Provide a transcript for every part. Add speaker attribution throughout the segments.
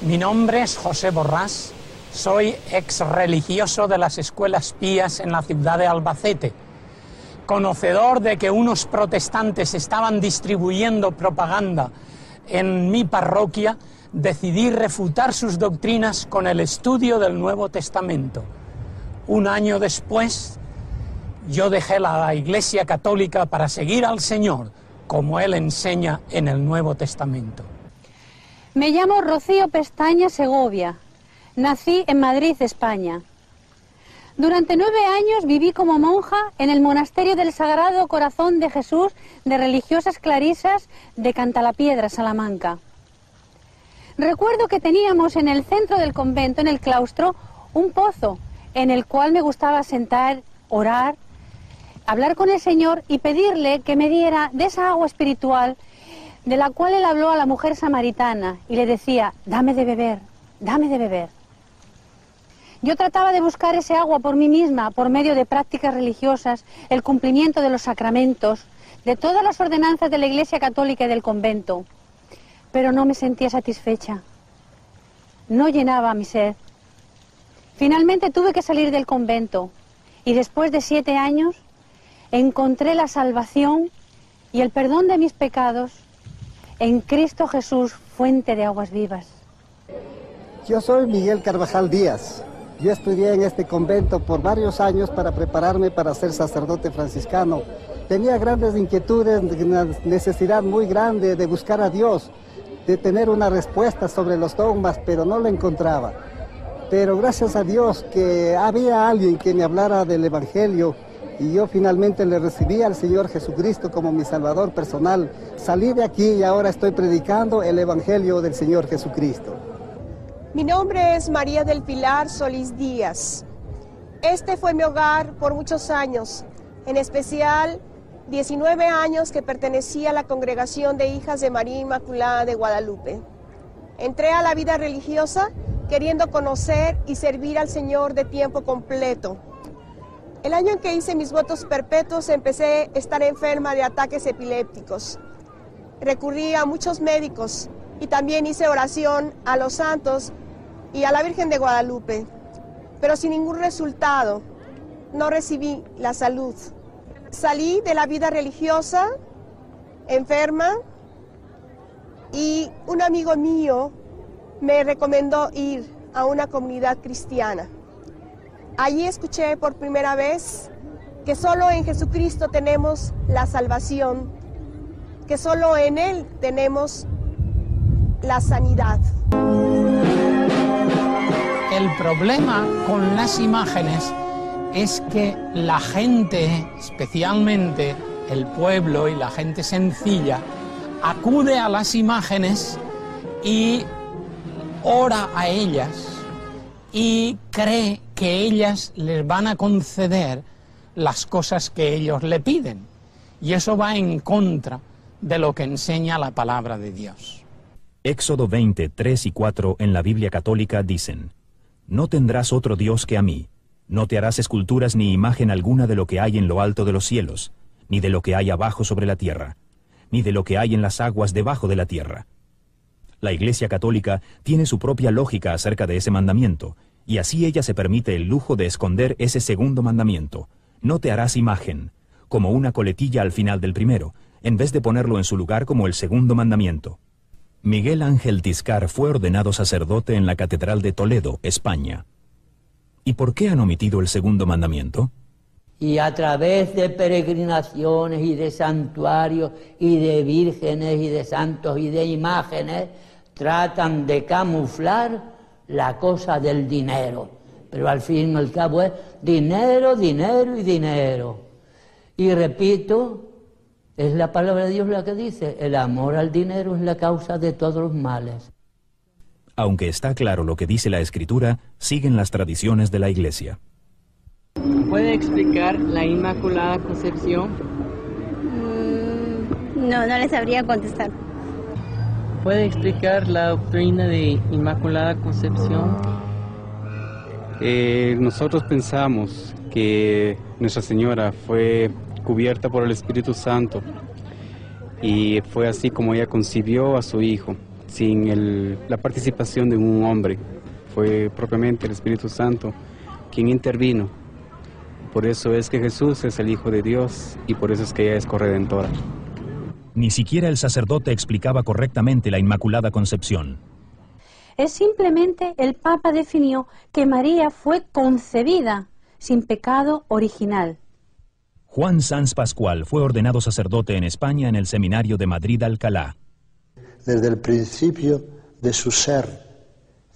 Speaker 1: Mi nombre es José Borrás, soy ex religioso de las escuelas pías en la ciudad de Albacete. Conocedor de que unos protestantes estaban distribuyendo propaganda en mi parroquia, decidí refutar sus doctrinas con el estudio del Nuevo Testamento. Un año después, yo dejé la Iglesia Católica para seguir al Señor, como Él enseña en el Nuevo Testamento.
Speaker 2: Me llamo Rocío Pestaña Segovia. Nací en Madrid, España. Durante 9 años viví como monja en el monasterio del Sagrado Corazón de Jesús de Religiosas Clarisas de Cantalapiedra, Salamanca. Recuerdo que teníamos en el centro del convento, en el claustro, un pozo en el cual me gustaba sentar, orar, hablar con el Señor y pedirle que me diera de esa agua espiritual de la cual él habló a la mujer samaritana y le decía, dame de beber, dame de beber. Yo trataba de buscar ese agua por mí misma, por medio de prácticas religiosas, el cumplimiento de los sacramentos, de todas las ordenanzas de la Iglesia Católica y del convento, pero no me sentía satisfecha, no llenaba mi sed. Finalmente tuve que salir del convento y después de 7 años encontré la salvación y el perdón de mis pecados en Cristo Jesús, fuente de aguas vivas.
Speaker 3: Yo soy Miguel Carvajal Díaz. Yo estudié en este convento por varios años para prepararme para ser sacerdote franciscano. Tenía grandes inquietudes, una necesidad muy grande de buscar a Dios, de tener una respuesta sobre los dogmas, pero no la encontraba. Pero gracias a Dios que había alguien que me hablara del Evangelio, y yo finalmente le recibí al Señor Jesucristo como mi Salvador personal. Salí de aquí y ahora estoy predicando el Evangelio del Señor Jesucristo.
Speaker 4: Mi nombre es María del Pilar Solís Díaz. Este fue mi hogar por muchos años, en especial 19 años que pertenecía a la Congregación de Hijas de María Inmaculada de Guadalupe. Entré a la vida religiosa queriendo conocer y servir al Señor de tiempo completo. El año en que hice mis votos perpetuos empecé a estar enferma de ataques epilépticos. Recurrí a muchos médicos y también hice oración a los santos y a la Virgen de Guadalupe, pero sin ningún resultado. No recibí la salud. Salí de la vida religiosa, enferma, y un amigo mío me recomendó ir a una comunidad cristiana. Allí escuché por primera vez que solo en Jesucristo tenemos la salvación, que solo en Él tenemos la sanidad.
Speaker 1: El problema con las imágenes es que la gente, especialmente el pueblo y la gente sencilla, acude a las imágenes y ora a ellas y cree que ellas les van a conceder las cosas que ellos le piden. Y eso va en contra de lo que enseña la palabra de Dios.
Speaker 5: Éxodo 20, 3 y 4 en la Biblia católica dicen: No tendrás otro Dios que a mí, no te harás esculturas ni imagen alguna de lo que hay en lo alto de los cielos, ni de lo que hay abajo sobre la tierra, ni de lo que hay en las aguas debajo de la tierra. La Iglesia Católica tiene su propia lógica acerca de ese mandamiento, y así ella se permite el lujo de esconder ese segundo mandamiento: no te harás imagen, como una coletilla al final del primero, en vez de ponerlo en su lugar como el segundo mandamiento. Miguel Ángel Tiscar fue ordenado sacerdote en la Catedral de Toledo, España. ¿Y por qué han omitido el segundo mandamiento?
Speaker 6: Y a través de peregrinaciones y de santuarios y de vírgenes y de santos y de imágenes tratan de camuflar la cosa del dinero, pero al fin y al cabo es dinero, dinero y dinero. Y repito, es la palabra de Dios la que dice: el amor al dinero es la causa de todos los males.
Speaker 5: Aunque está claro lo que dice la Escritura, siguen las tradiciones de la Iglesia.
Speaker 7: ¿Puede explicar la Inmaculada Concepción?
Speaker 8: No le sabría contestar.
Speaker 7: ¿Puede explicar la doctrina de Inmaculada Concepción?
Speaker 9: Nosotros pensamos que Nuestra Señora fue cubierta por el Espíritu Santo y fue así como ella concibió a su Hijo, sin la participación de un hombre. Fue propiamente el Espíritu Santo quien intervino. Por eso es que Jesús es el Hijo de Dios y por eso es que ella es corredentora.
Speaker 5: Ni siquiera el sacerdote explicaba correctamente la Inmaculada Concepción.
Speaker 2: Es simplemente el Papa definió que María fue concebida sin pecado original.
Speaker 5: Juan Sanz Pascual fue ordenado sacerdote en España en el Seminario de Madrid-Alcalá.
Speaker 10: Desde el principio de su ser,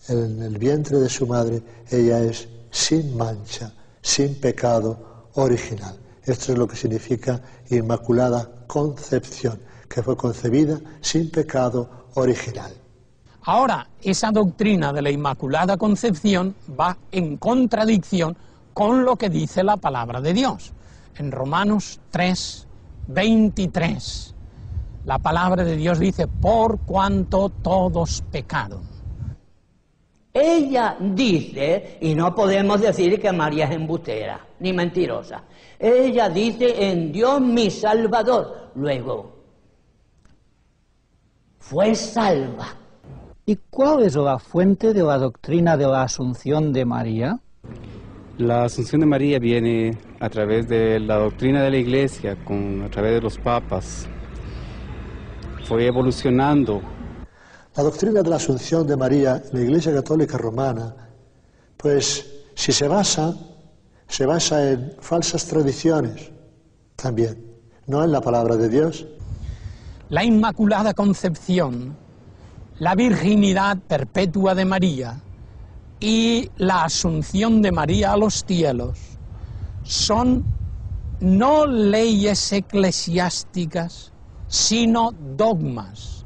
Speaker 10: en el vientre de su madre, ella es sin mancha, sin pecado original. Esto es lo que significa Inmaculada Concepción, que fue concebida sin pecado original.
Speaker 1: Ahora, esa doctrina de la Inmaculada Concepción va en contradicción con lo que dice la palabra de Dios. En Romanos 3, 23, la palabra de Dios dice, por cuanto todos pecaron.
Speaker 6: Ella dice, y no podemos decir que María es embustera, ni mentirosa. Ella dice, en Dios mi Salvador. Luego, fue salva.
Speaker 11: ¿Y cuál es la fuente de la doctrina de la Asunción de María?
Speaker 9: La Asunción de María viene a través de la doctrina de la Iglesia, a través de los papas. Fue evolucionando.
Speaker 10: La doctrina de la Asunción de María en la Iglesia Católica Romana, pues si se basa en falsas tradiciones también, no en la palabra de Dios.
Speaker 1: La Inmaculada Concepción, la virginidad perpetua de María y la Asunción de María a los cielos son no leyes eclesiásticas, sino dogmas,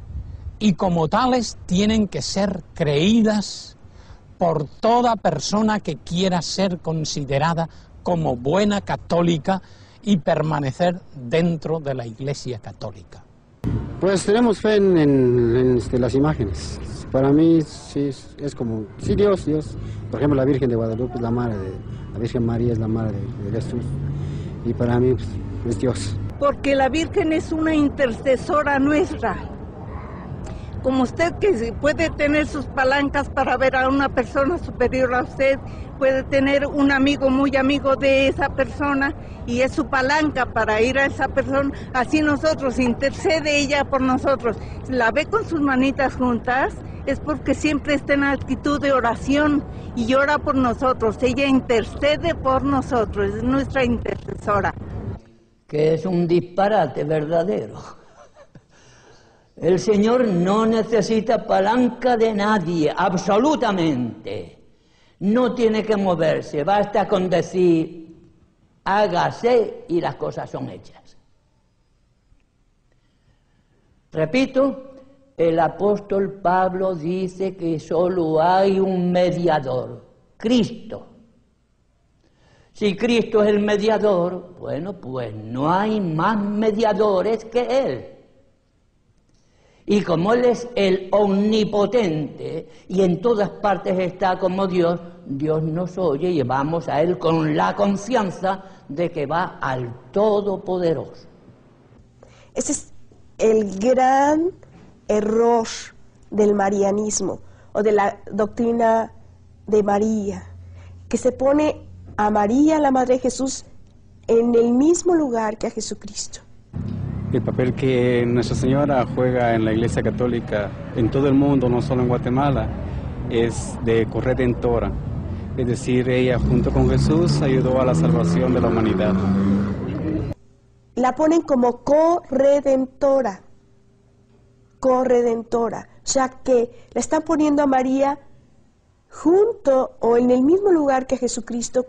Speaker 1: y como tales tienen que ser creídas por toda persona que quiera ser considerada como buena católica y permanecer dentro de la Iglesia Católica.
Speaker 12: Pues tenemos fe en las imágenes. Para mí sí es como, sí, Dios. Por ejemplo, la Virgen de Guadalupe es la madre la Virgen María es la madre de Jesús. Y para mí pues, es Dios.
Speaker 13: Porque la Virgen es una intercesora nuestra. Como usted que puede tener sus palancas para ver a una persona superior a usted, puede tener un amigo muy amigo de esa persona y es su palanca para ir a esa persona, así nosotros, intercede ella por nosotros. Si la ve con sus manitas juntas, es porque siempre está en actitud de oración y ora por nosotros, ella intercede por nosotros, es nuestra intercesora.
Speaker 6: Que es un disparate verdadero. El Señor no necesita palanca de nadie, absolutamente. No tiene que moverse, basta con decir, hágase y las cosas son hechas. Repito, el apóstol Pablo dice que solo hay un mediador, Cristo. Si Cristo es el mediador, bueno, pues no hay más mediadores que Él. Y como Él es el omnipotente y en todas partes está como Dios, Dios nos oye y vamos a Él con la confianza de que va al Todopoderoso.
Speaker 4: Ese es el gran error del marianismo o de la doctrina de María, que se pone a María, la Madre de Jesús, en el mismo lugar que a Jesucristo.
Speaker 9: El papel que Nuestra Señora juega en la Iglesia Católica en todo el mundo, no solo en Guatemala, es de corredentora. Es decir, ella junto con Jesús ayudó a la salvación de la humanidad.
Speaker 4: La ponen como corredentora. Corredentora. O sea que la están poniendo a María junto o en el mismo lugar que Jesucristo,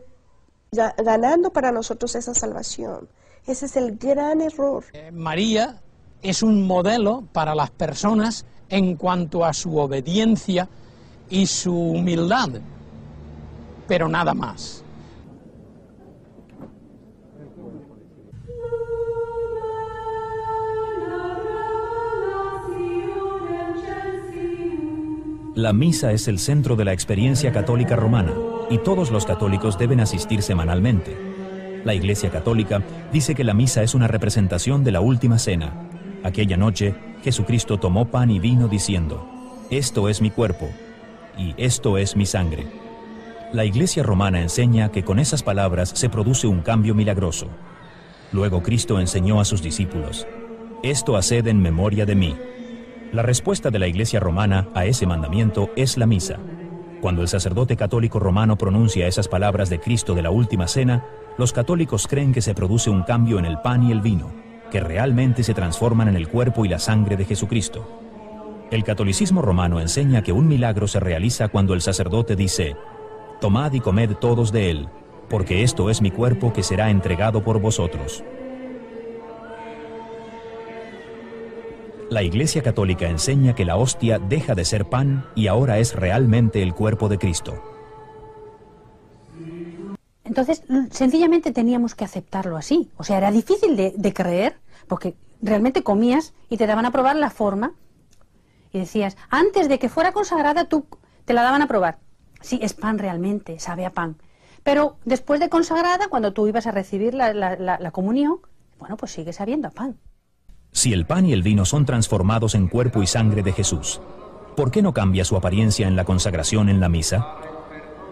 Speaker 4: ganando para nosotros esa salvación. Ese es el gran error.
Speaker 1: María es un modelo para las personas en cuanto a su obediencia y su humildad, pero nada más.
Speaker 5: La misa es el centro de la experiencia católica romana y todos los católicos deben asistir semanalmente. La Iglesia Católica dice que la misa es una representación de la última cena. Aquella noche, Jesucristo tomó pan y vino diciendo: esto es mi cuerpo, y esto es mi sangre. La Iglesia romana enseña que con esas palabras se produce un cambio milagroso. Luego Cristo enseñó a sus discípulos, esto haced en memoria de mí. La respuesta de la Iglesia romana a ese mandamiento es la misa. Cuando el sacerdote católico romano pronuncia esas palabras de Cristo de la Última Cena, los católicos creen que se produce un cambio en el pan y el vino, que realmente se transforman en el cuerpo y la sangre de Jesucristo. El catolicismo romano enseña que un milagro se realiza cuando el sacerdote dice, tomad y comed todos de él, porque esto es mi cuerpo que será entregado por vosotros. La Iglesia Católica enseña que la hostia deja de ser pan y ahora es realmente el cuerpo de Cristo.
Speaker 2: Entonces, sencillamente teníamos que aceptarlo así. O sea, era difícil de creer, porque realmente comías y te daban a probar la forma. Y decías, antes de que fuera consagrada, tú te la daban a probar. Sí, es pan realmente, sabe a pan. Pero después de consagrada, cuando tú ibas a recibir la comunión, bueno, pues sigue sabiendo a pan.
Speaker 5: Si el pan y el vino son transformados en cuerpo y sangre de Jesús, ¿por qué no cambia su apariencia en la consagración en la misa?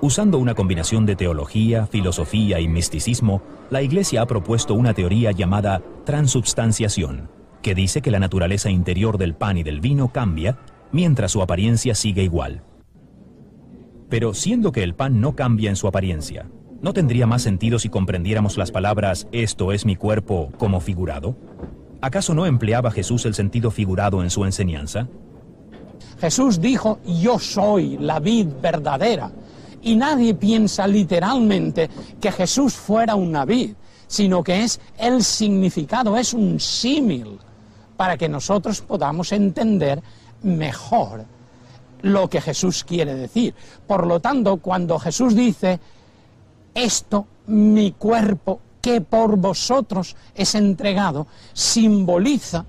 Speaker 5: Usando una combinación de teología, filosofía y misticismo, la Iglesia ha propuesto una teoría llamada transubstanciación, que dice que la naturaleza interior del pan y del vino cambia, mientras su apariencia sigue igual. Pero siendo que el pan no cambia en su apariencia, ¿no tendría más sentido si comprendiéramos las palabras «esto es mi cuerpo» como figurado? ¿Acaso no empleaba Jesús el sentido figurado en su enseñanza?
Speaker 1: Jesús dijo, yo soy la vid verdadera. Y nadie piensa literalmente que Jesús fuera una vid, sino que es el significado, es un símil, para que nosotros podamos entender mejor lo que Jesús quiere decir. Por lo tanto, cuando Jesús dice, esto, mi cuerpo, que por vosotros es entregado, simboliza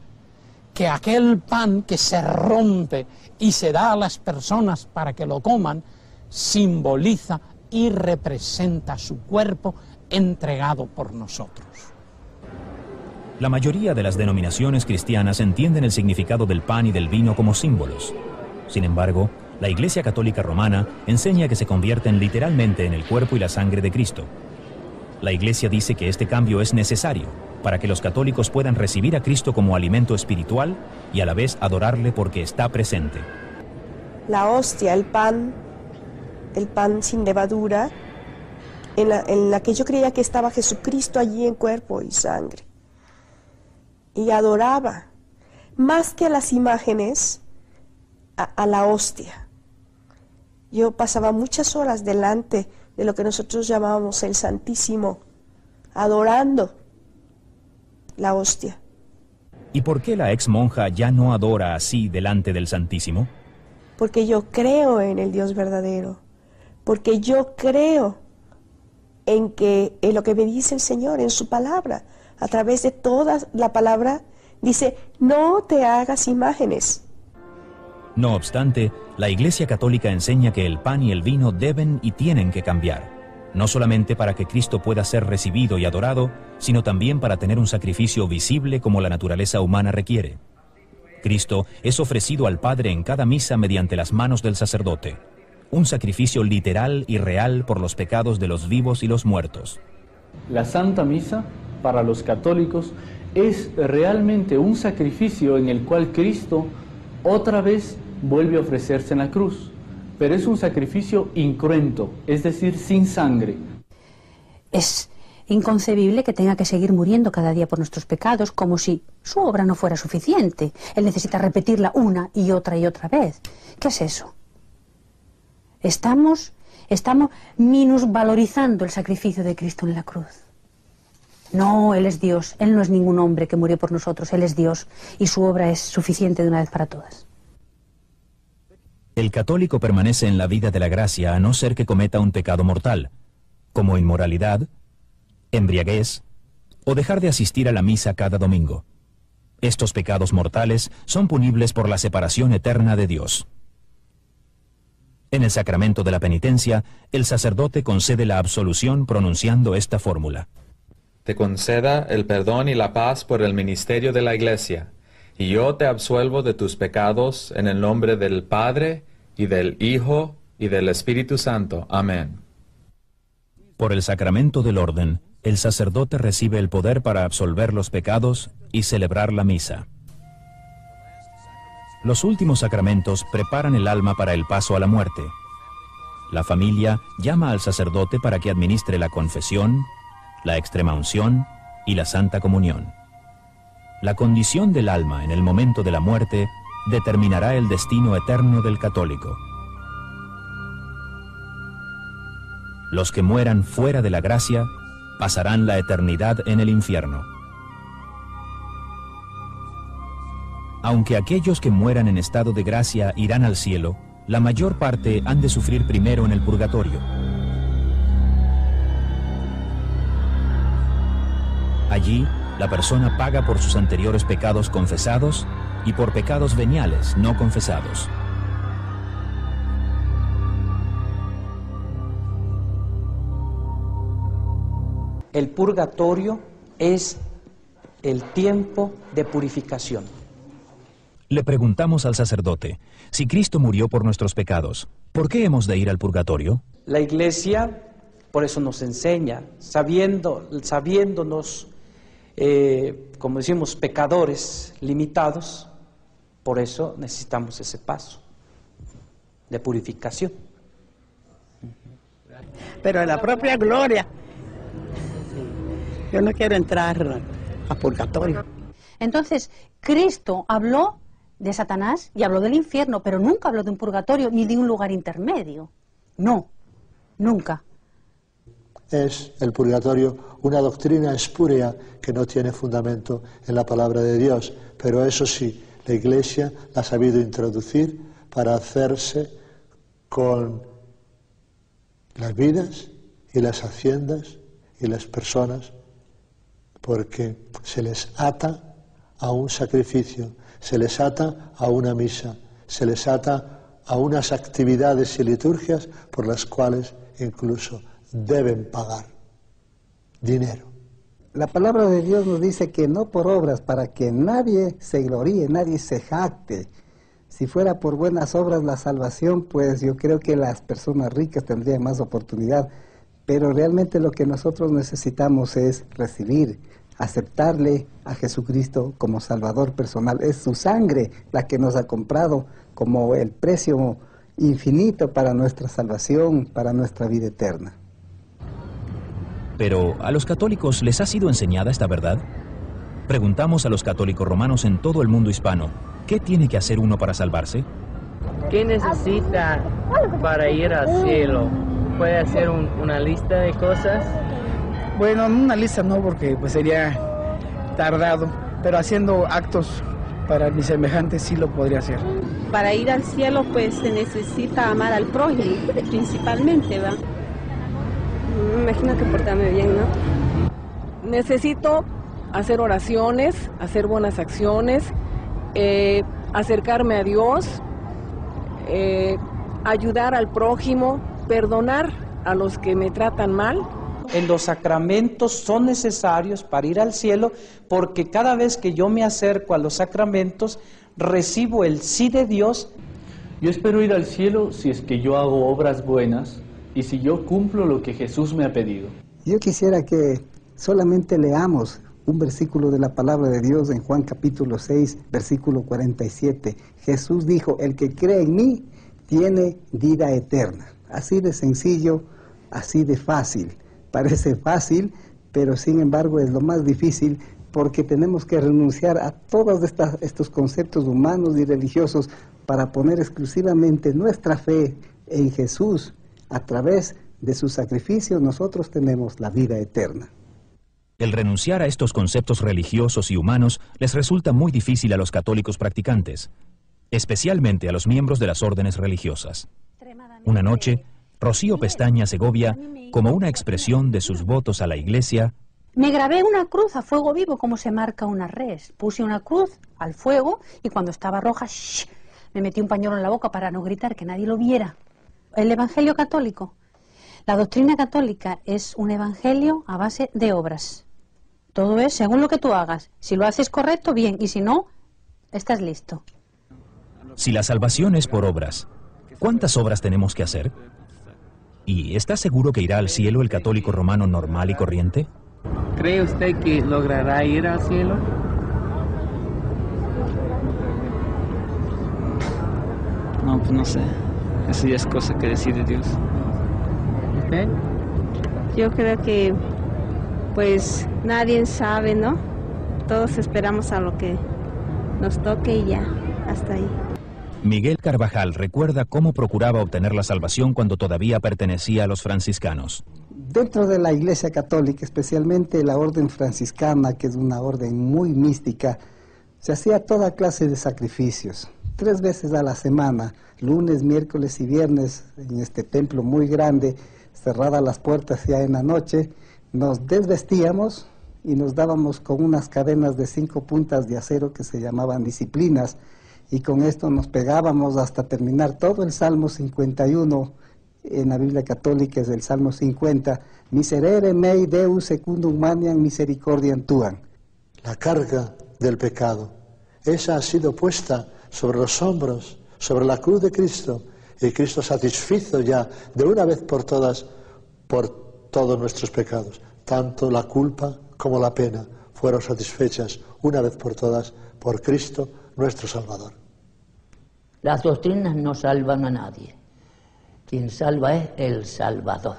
Speaker 1: que aquel pan que se rompe y se da a las personas para que lo coman, simboliza y representa su cuerpo entregado por nosotros.
Speaker 5: La mayoría de las denominaciones cristianas entienden el significado del pan y del vino como símbolos. Sin embargo, la Iglesia Católica Romana enseña que se convierten literalmente en el cuerpo y la sangre de Cristo. La Iglesia dice que este cambio es necesario para que los católicos puedan recibir a Cristo como alimento espiritual y a la vez adorarle porque está presente.
Speaker 4: La hostia, el pan sin levadura, en la que yo creía que estaba Jesucristo allí en cuerpo y sangre. Y adoraba, más que a las imágenes, a la hostia. Yo pasaba muchas horas delante de lo que nosotros llamábamos el Santísimo, adorando la hostia.
Speaker 5: ¿Y por qué la ex monja ya no adora así delante del Santísimo?
Speaker 4: Porque yo creo en el Dios verdadero, porque yo creo en lo que me dice el Señor, en su palabra. A través de toda la palabra dice, no te hagas imágenes.
Speaker 5: No obstante, la Iglesia Católica enseña que el pan y el vino deben y tienen que cambiar, no solamente para que Cristo pueda ser recibido y adorado, sino también para tener un sacrificio visible como la naturaleza humana requiere. Cristo es ofrecido al Padre en cada misa mediante las manos del sacerdote, un sacrificio literal y real por los pecados de los vivos y los muertos.
Speaker 14: La Santa Misa, para los católicos, es realmente un sacrificio en el cual Cristo otra vez vuelve a ofrecerse en la cruz, pero es un sacrificio incruento, es decir, sin sangre.
Speaker 2: Es inconcebible que tenga que seguir muriendo cada día por nuestros pecados, como si su obra no fuera suficiente. Él necesita repetirla una y otra vez. ¿Qué es eso? Estamos minusvalorizando el sacrificio de Cristo en la cruz. No, Él es Dios, Él no es ningún hombre que murió por nosotros, Él es Dios y su obra es suficiente de una vez para todas.
Speaker 5: El católico permanece en la vida de la gracia a no ser que cometa un pecado mortal, como inmoralidad, embriaguez o dejar de asistir a la misa cada domingo. Estos pecados mortales son punibles por la separación eterna de Dios. En el sacramento de la penitencia, el sacerdote concede la absolución pronunciando esta fórmula.
Speaker 15: Te conceda el perdón y la paz por el ministerio de la Iglesia, Y yo te absuelvo de tus pecados en el nombre del Padre, y del Hijo, y del Espíritu Santo. Amén.
Speaker 5: Por el sacramento del orden, el sacerdote recibe el poder para absolver los pecados y celebrar la misa. Los últimos sacramentos preparan el alma para el paso a la muerte. La familia llama al sacerdote para que administre la confesión, la extremaunción y la Santa Comunión. La condición del alma en el momento de la muerte determinará el destino eterno del católico. Los que mueran fuera de la gracia pasarán la eternidad en el infierno. Aunque aquellos que mueran en estado de gracia irán al cielo, la mayor parte han de sufrir primero en el purgatorio. Allí, la persona paga por sus anteriores pecados confesados y por pecados veniales no confesados.
Speaker 16: El purgatorio es el tiempo de purificación.
Speaker 5: Le preguntamos al sacerdote, si Cristo murió por nuestros pecados, ¿por qué hemos de ir al purgatorio?
Speaker 16: La Iglesia por eso nos enseña, sabiéndonos, como decimos, pecadores limitados, por eso necesitamos ese paso de purificación.
Speaker 17: Pero en la propia gloria, yo no quiero entrar a purgatorio.
Speaker 2: Entonces, Cristo habló de Satanás y habló del infierno, pero nunca habló de un purgatorio ni de un lugar intermedio. No, nunca.
Speaker 10: Es el purgatorio una doctrina espúrea que no tiene fundamento en la palabra de Dios, pero eso sí, la Iglesia la ha sabido introducir para hacerse con las vidas y las haciendas y las personas, porque se les ata a un sacrificio, se les ata a una misa, se les ata a unas actividades y liturgias por las cuales incluso deben pagar dinero.
Speaker 3: La palabra de Dios nos dice que no por obras, para que nadie se gloríe, nadie se jacte. Si fuera por buenas obras la salvación, pues yo creo que las personas ricas tendrían más oportunidad, pero realmente lo que nosotros necesitamos es recibir, aceptarle a Jesucristo como Salvador personal. Es su sangre la que nos ha comprado como el precio infinito para nuestra salvación, para nuestra vida eterna.
Speaker 5: Pero, ¿a los católicos les ha sido enseñada esta verdad? Preguntamos a los católicos romanos en todo el mundo hispano, ¿qué tiene que hacer uno para salvarse?
Speaker 7: ¿Qué necesita para ir al cielo? ¿Puede hacer una lista de cosas?
Speaker 18: Bueno, una lista no, porque pues sería tardado, pero haciendo actos para mis semejantes sí lo podría hacer.
Speaker 19: Para ir al cielo pues se necesita amar al prójimo, principalmente, ¿va? Me imagino que portarme bien, ¿no?
Speaker 20: Necesito hacer oraciones, hacer buenas acciones, acercarme a Dios, ayudar al prójimo, perdonar a los que me tratan mal.
Speaker 16: En los sacramentos son necesarios para ir al cielo, porque cada vez que yo me acerco a los sacramentos, recibo el sí de Dios.
Speaker 14: Yo espero ir al cielo si es que yo hago obras buenas y si yo cumplo lo que Jesús me ha pedido.
Speaker 3: Yo quisiera que solamente leamos un versículo de la palabra de Dios en Juan capítulo 6, versículo 47. Jesús dijo, el que cree en mí tiene vida eterna. Así de sencillo, así de fácil. Parece fácil, pero sin embargo es lo más difícil, porque tenemos que renunciar a todos estos conceptos humanos y religiosos para poner exclusivamente nuestra fe en Jesús. A través de su sacrificio nosotros tenemos la vida eterna.
Speaker 5: El renunciar a estos conceptos religiosos y humanos les resulta muy difícil a los católicos practicantes, especialmente a los miembros de las órdenes religiosas. Una noche, Rocío Pestaña Segovia, como una expresión de sus votos a la Iglesia,
Speaker 2: me grabé una cruz a fuego vivo como se marca una res. Puse una cruz al fuego y cuando estaba roja, me metí un pañuelo en la boca para no gritar, que nadie lo viera. El Evangelio católico, la doctrina católica es un evangelio a base de obras. Todo es según lo que tú hagas. Si lo haces correcto, bien, y si no, Estás listo.
Speaker 5: Si la salvación es por obras, ¿cuántas obras tenemos que hacer? ¿Y está seguro que irá al cielo el católico romano normal y corriente?
Speaker 7: ¿Cree usted que logrará ir al cielo?
Speaker 21: No, pues no sé. Eso ya es cosa que decide Dios.
Speaker 7: ¿Usted?
Speaker 19: Yo creo que pues nadie sabe, ¿no? Todos esperamos a lo que nos toque y ya, hasta ahí.
Speaker 5: Miguel Carvajal recuerda cómo procuraba obtener la salvación cuando todavía pertenecía a los franciscanos.
Speaker 3: Dentro de la Iglesia Católica, especialmente la orden franciscana, que es una orden muy mística, se hacía toda clase de sacrificios. 3 veces a la semana, lunes, miércoles y viernes, en este templo muy grande, cerradas las puertas ya en la noche, nos desvestíamos y nos dábamos con unas cadenas de 5 puntas de acero que se llamaban disciplinas, y con esto nos pegábamos hasta terminar todo el Salmo 51, en la Biblia Católica es el Salmo 50, Miserere mei Deus secundum maniam misericordiam tuam.
Speaker 10: La carga del pecado, esa ha sido puesta sobre los hombros, sobre la cruz de Cristo, y Cristo satisfizo ya de una vez por todas por todos nuestros pecados. Tanto la culpa como la pena fueron satisfechas una vez por todas por Cristo nuestro Salvador.
Speaker 6: Las doctrinas no salvan a nadie. Quien salva es el Salvador.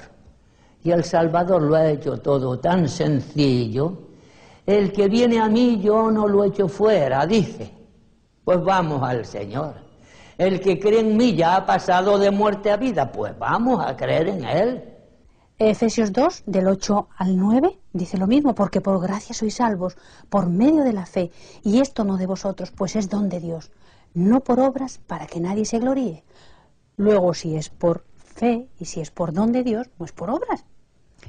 Speaker 6: Y el Salvador lo ha hecho todo tan sencillo. El que viene a mí yo no lo echo fuera, dice. Pues vamos al Señor. El que cree en mí ya ha pasado de muerte a vida, pues vamos a creer en Él.
Speaker 2: Efesios 2, del 8 al 9, dice lo mismo, porque por gracia sois salvos, por medio de la fe, y esto no de vosotros, pues es don de Dios, no por obras para que nadie se gloríe. Luego, si es por fe y si es por don de Dios, no es por obras.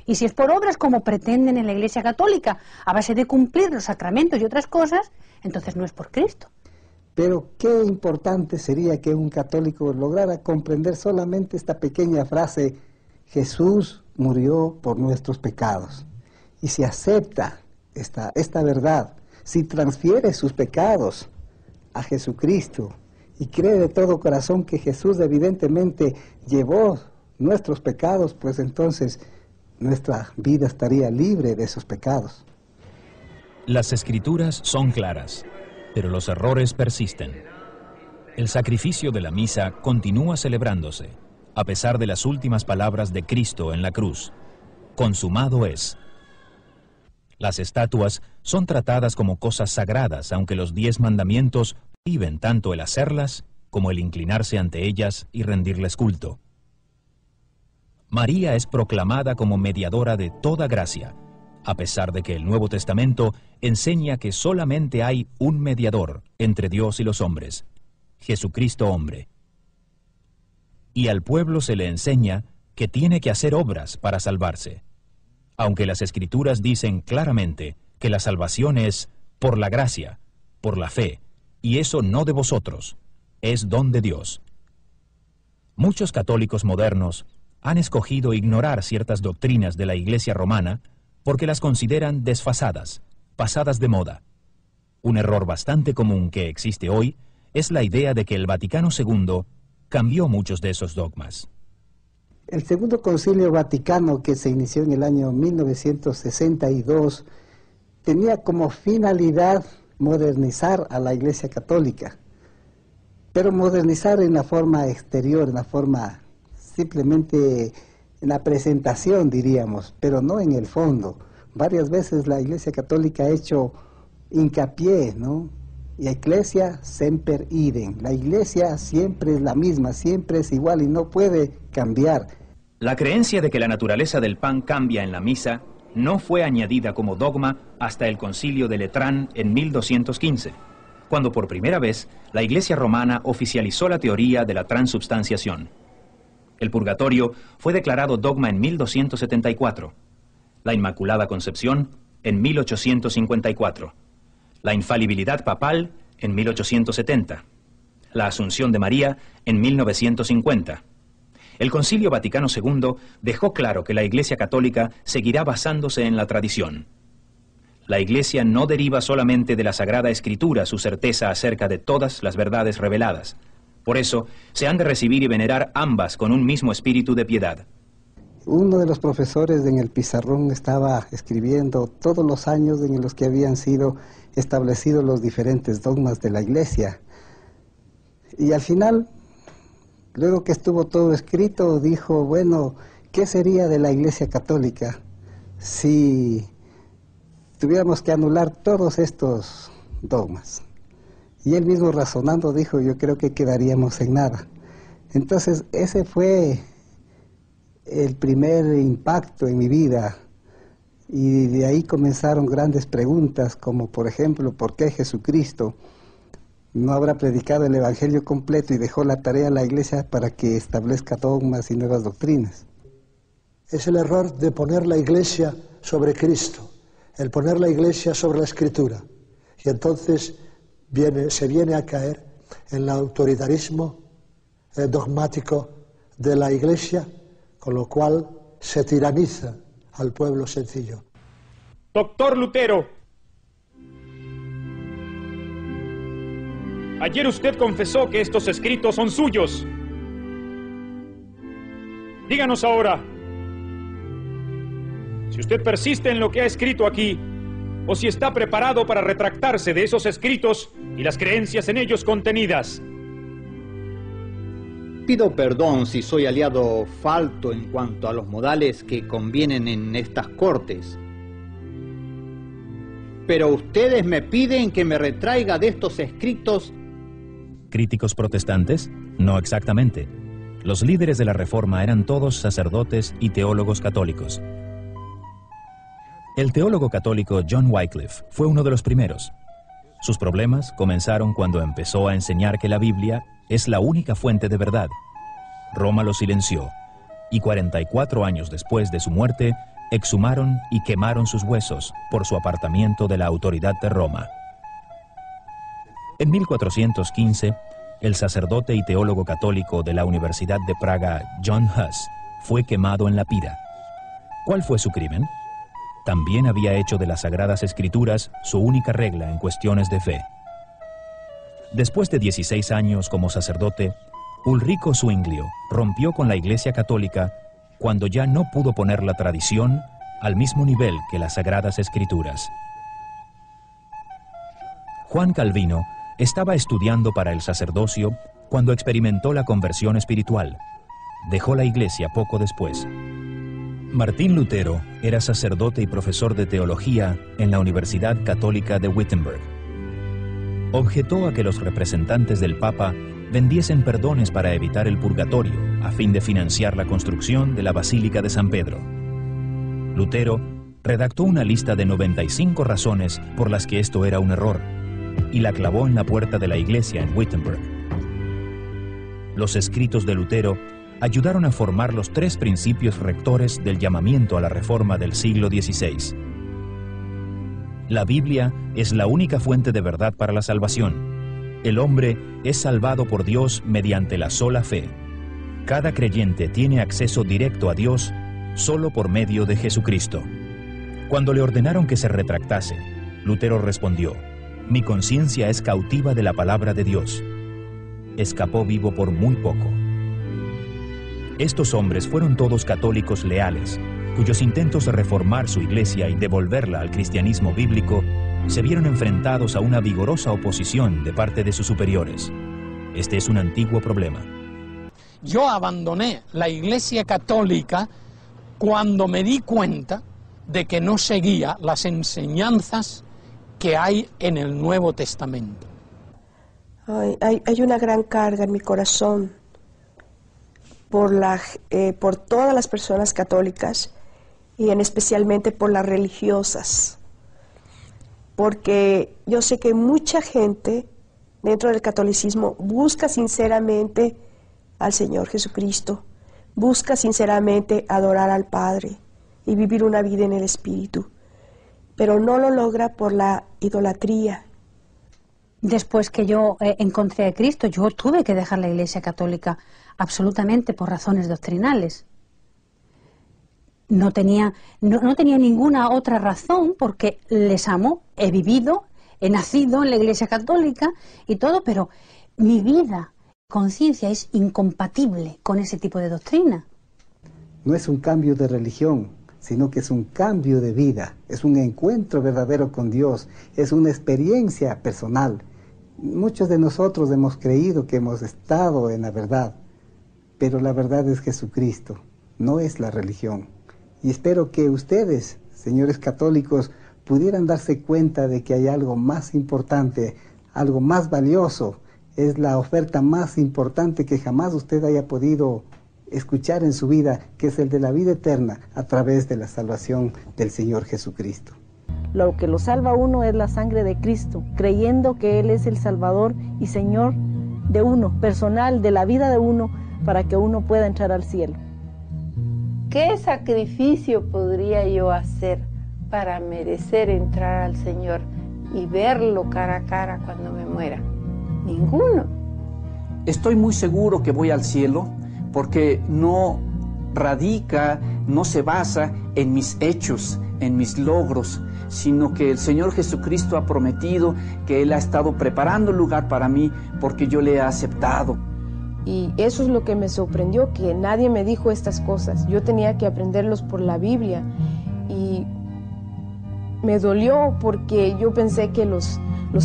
Speaker 2: Y si es por obras como pretenden en la Iglesia Católica, a base de cumplir los sacramentos y otras cosas, entonces no es por Cristo.
Speaker 3: Pero qué importante sería que un católico lograra comprender solamente esta pequeña frase: Jesús murió por nuestros pecados. Y si acepta esta verdad, si transfiere sus pecados a Jesucristo y cree de todo corazón que Jesús evidentemente llevó nuestros pecados, pues entonces nuestra vida estaría libre de esos pecados.
Speaker 5: Las Escrituras son claras, pero los errores persisten. El sacrificio de la misa continúa celebrándose, a pesar de las últimas palabras de Cristo en la cruz: consumado es. Las estatuas son tratadas como cosas sagradas, aunque los 10 mandamientos prohíben tanto el hacerlas como el inclinarse ante ellas y rendirles culto. María es proclamada como mediadora de toda gracia, a pesar de que el Nuevo Testamento enseña que solamente hay un mediador entre Dios y los hombres, Jesucristo hombre. Y al pueblo se le enseña que tiene que hacer obras para salvarse, aunque las Escrituras dicen claramente que la salvación es por la gracia, por la fe, y eso no de vosotros, es don de Dios. Muchos católicos modernos han escogido ignorar ciertas doctrinas de la Iglesia romana porque las consideran desfasadas, pasadas de moda. Un error bastante común que existe hoy es la idea de que el Vaticano II cambió muchos de esos dogmas.
Speaker 3: El Segundo Concilio Vaticano, que se inició en el año 1962, tenía como finalidad modernizar a la Iglesia Católica, pero modernizar en la forma exterior, en la forma simplemente en la presentación, diríamos, pero no en el fondo. Varias veces la Iglesia Católica ha hecho hincapié, ¿no? Y Ecclesia semper idem. La Iglesia siempre es la misma, siempre es igual y no puede cambiar.
Speaker 5: La creencia de que la naturaleza del pan cambia en la misa no fue añadida como dogma hasta el Concilio de Letrán en 1215, cuando por primera vez la Iglesia romana oficializó la teoría de la transubstanciación. El purgatorio fue declarado dogma en 1274, la Inmaculada Concepción en 1854, la infalibilidad papal en 1870, la Asunción de María en 1950. El Concilio Vaticano II dejó claro que la Iglesia Católica seguirá basándose en la tradición. La Iglesia no deriva solamente de la Sagrada Escritura su certeza acerca de todas las verdades reveladas. Por eso, se han de recibir y venerar ambas con un mismo espíritu de piedad.
Speaker 3: Uno de los profesores en el pizarrón estaba escribiendo todos los años en los que habían sido establecidos los diferentes dogmas de la Iglesia. Y al final, luego que estuvo todo escrito, dijo, bueno, ¿qué sería de la Iglesia Católica si tuviéramos que anular todos estos dogmas? Y él mismo razonando dijo, yo creo que quedaríamos en nada. Entonces ese fue el primer impacto en mi vida, y de ahí comenzaron grandes preguntas, como por ejemplo, ¿por qué Jesucristo no habrá predicado el Evangelio completo y dejó la tarea a la Iglesia para que establezca dogmas y nuevas doctrinas?
Speaker 10: Es el error de poner la Iglesia sobre Cristo, el poner la Iglesia sobre la Escritura, y entonces se viene a caer en el autoritarismo dogmático de la Iglesia, con lo cual se tiraniza al pueblo sencillo.
Speaker 8: Doctor Lutero, ayer usted confesó que estos escritos son suyos. Díganos ahora, si usted persiste en lo que ha escrito aquí, o si está preparado para retractarse de esos escritos y las creencias en ellos contenidas.
Speaker 22: Pido perdón si soy aliado falto en cuanto a los modales que convienen en estas cortes. Pero ustedes me piden que me retraiga de estos escritos.
Speaker 5: ¿Críticos protestantes? No exactamente. Los líderes de la Reforma eran todos sacerdotes y teólogos católicos. El teólogo católico John Wycliffe fue uno de los primeros. Sus problemas comenzaron cuando empezó a enseñar que la Biblia es la única fuente de verdad. Roma lo silenció, y 44 años después de su muerte, exhumaron y quemaron sus huesos por su apartamiento de la autoridad de Roma. En 1415, el sacerdote y teólogo católico de la Universidad de Praga, John Huss, fue quemado en la pira. ¿Cuál fue su crimen? También había hecho de las Sagradas Escrituras su única regla en cuestiones de fe. Después de 16 años como sacerdote, Ulrico Zwinglio rompió con la Iglesia Católica cuando ya no pudo poner la tradición al mismo nivel que las Sagradas Escrituras. Juan Calvino estaba estudiando para el sacerdocio cuando experimentó la conversión espiritual. Dejó la Iglesia poco después. Martín Lutero era sacerdote y profesor de teología en la Universidad Católica de Wittenberg. Objetó a que los representantes del Papa vendiesen perdones para evitar el purgatorio, a fin de financiar la construcción de la Basílica de San Pedro. Lutero redactó una lista de 95 razones por las que esto era un error, y la clavó en la puerta de la iglesia en Wittenberg. Los escritos de Lutero ayudaron a formar los 3 principios rectores del llamamiento a la Reforma del siglo XVI. La Biblia es la única fuente de verdad para la salvación. El hombre es salvado por Dios mediante la sola fe. Cada creyente tiene acceso directo a Dios solo por medio de Jesucristo. Cuando le ordenaron que se retractase, Lutero respondió: «Mi conciencia es cautiva de la palabra de Dios». Escapó vivo por muy poco. Estos hombres fueron todos católicos leales, cuyos intentos de reformar su iglesia y devolverla al cristianismo bíblico se vieron enfrentados a una vigorosa oposición de parte de sus superiores. Este es un antiguo problema.
Speaker 1: Yo abandoné la Iglesia Católica cuando me di cuenta de que no seguía las enseñanzas que hay en el Nuevo Testamento.
Speaker 4: Hay una gran carga en mi corazón por todas las personas católicas y especialmente por las religiosas, porque yo sé que mucha gente dentro del catolicismo busca sinceramente al Señor Jesucristo, busca sinceramente adorar al Padre y vivir una vida en el Espíritu, pero no lo logra por la idolatría.
Speaker 2: Después que yo encontré a Cristo, yo tuve que dejar la Iglesia Católica absolutamente por razones doctrinales. no tenía ninguna otra razón, porque les amo, he vivido, he nacido en la Iglesia Católica y todo, pero mi vida, conciencia es incompatible con ese tipo de doctrina.
Speaker 3: No es un cambio de religión, sino que es un cambio de vida, es un encuentro verdadero con Dios, es una experiencia personal. Muchos de nosotros hemos creído que hemos estado en la verdad, pero la verdad es Jesucristo, no es la religión. Y espero que ustedes, señores católicos, pudieran darse cuenta de que hay algo más importante, algo más valioso, es la oferta más importante que jamás usted haya podido escuchar en su vida, que es el de la vida eterna a través de la salvación del Señor Jesucristo.
Speaker 20: Lo que lo salva a uno es la sangre de Cristo, creyendo que Él es el Salvador y Señor de uno, personal, de la vida de uno, para que uno pueda entrar al cielo.
Speaker 11: ¿Qué sacrificio podría yo hacer para merecer entrar al Señor y verlo cara a cara cuando me muera? Ninguno.
Speaker 16: Estoy muy seguro que voy al cielo porque no radica, no se basa en mis hechos, en mis logros, sino que el Señor Jesucristo ha prometido que Él ha estado preparando el lugar para mí porque yo le he aceptado.
Speaker 20: Y eso es lo que me sorprendió, que nadie me dijo estas cosas. Yo tenía que aprenderlos por la Biblia. Y me dolió porque yo pensé que los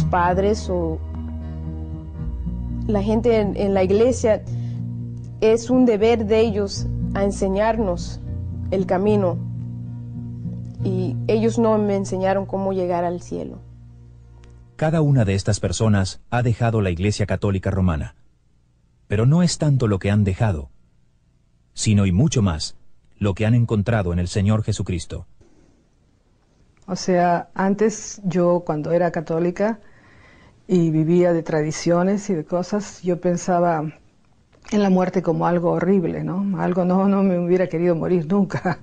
Speaker 20: padres o la gente en la iglesia, es un deber de ellos a enseñarnos el camino. Y ellos no me enseñaron cómo llegar al cielo.
Speaker 5: Cada una de estas personas ha dejado la Iglesia Católica Romana. Pero no es tanto lo que han dejado, sino y mucho más lo que han encontrado en el Señor Jesucristo.
Speaker 12: O sea, antes yo, cuando era católica y vivía de tradiciones y de cosas, yo pensaba en la muerte como algo horrible, ¿no? No me hubiera querido morir nunca.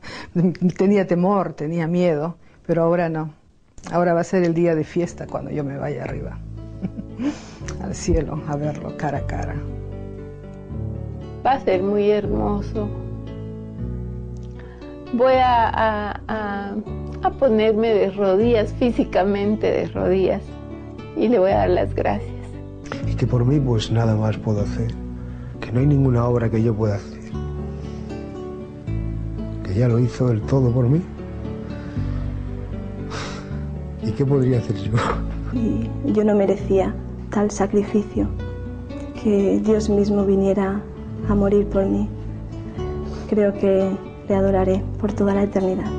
Speaker 12: Tenía temor, tenía miedo, pero ahora no. Ahora va a ser el día de fiesta cuando yo me vaya arriba, al cielo, a verlo cara a cara.
Speaker 11: Va a ser muy hermoso. Voy a ponerme de rodillas, físicamente de rodillas, y le voy a dar las gracias.
Speaker 23: Y que por mí pues nada más puedo hacer, que no hay ninguna obra que yo pueda hacer, que ya lo hizo del todo por mí. ¿Y qué podría hacer yo?
Speaker 24: Y yo no merecía tal sacrificio, que Dios mismo viniera a morir por mí. Creo que le adoraré por toda la eternidad.